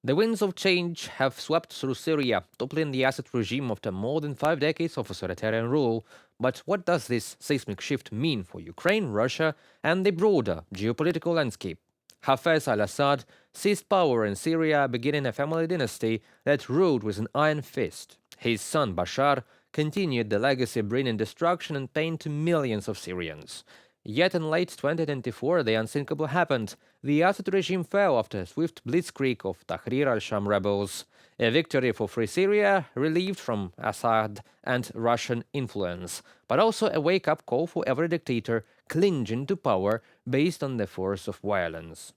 The winds of change have swept through Syria, toppling the Assad regime after more than 5 decades of authoritarian rule. But what does this seismic shift mean for Ukraine, Russia, and the broader geopolitical landscape? Hafez al-Assad seized power in Syria, beginning a family dynasty that ruled with an iron fist. His son Bashar continued the legacy, bringing destruction and pain to millions of Syrians. Yet in late 2024, the unthinkable happened. The Assad regime fell after a swift blitzkrieg of Tahrir al-Sham rebels. A victory for free Syria, relieved from Assad and Russian influence, but also a wake-up call for every dictator clinging to power based on the force of violence.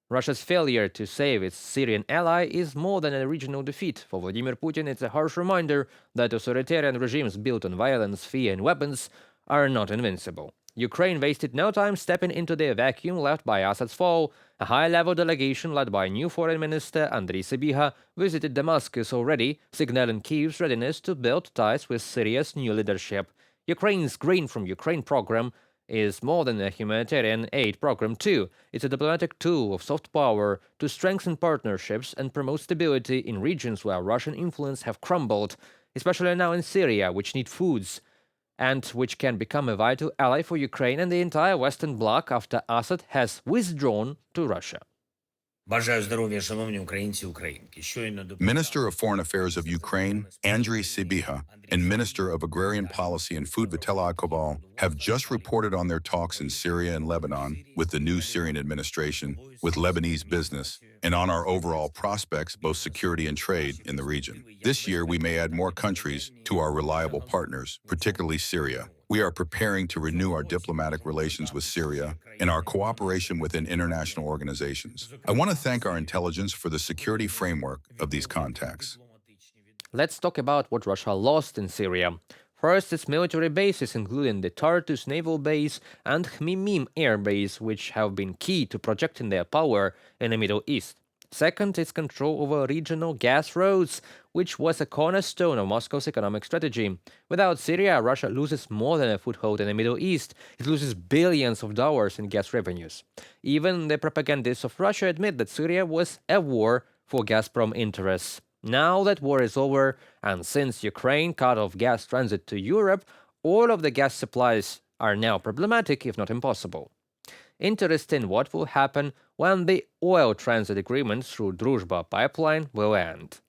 Russia's failure to save its Syrian ally is more than a regional defeat. For Vladimir Putin, it's a harsh reminder that authoritarian regimes built on violence, fear, and weapons are not invincible. Ukraine wasted no time stepping into the vacuum left by Assad's fall. A high-level delegation led by new Foreign Minister Andriy Sybiha visited Damascus already, signaling Kyiv's readiness to build ties with Syria's new leadership. Ukraine's Grain from Ukraine program is more than a humanitarian aid program too. It's a diplomatic tool of soft power to strengthen partnerships and promote stability in regions where Russian influence have crumbled, especially now in Syria, which need foods, and which can become a vital ally for Ukraine and the entire Western Bloc after Assad has withdrawn to Russia. Бажаю здоров'я, шановні українці, українки. Minister of Foreign Affairs of Ukraine, Andriy Sybiha, and Minister of Agrarian Policy and Food Vitaly Koval have just reported on their talks in Syria and Lebanon with the new Syrian administration, with Lebanese business, and on our overall prospects, both security and trade, in the region. This year, we may add more countries to our reliable partners, particularly Syria. We are preparing to renew our diplomatic relations with Syria and our cooperation within international organizations. I want to thank our intelligence for the security framework of these contacts. Let's talk about what Russia lost in Syria. First, its military bases, including the Tartus naval base and Khmimim air base, which have been key to projecting their power in the Middle East. Second, its control over regional gas roads, which was a cornerstone of Moscow's economic strategy. Without Syria, Russia loses more than a foothold in the Middle East. It loses billions of dollars in gas revenues. Even the propagandists of Russia admit that Syria was a war for Gazprom interests. Now that war is over, and since Ukraine cut off gas transit to Europe, all of the gas supplies are now problematic, if not impossible. Interesting what will happen when the oil transit agreement through Druzhba pipeline will end.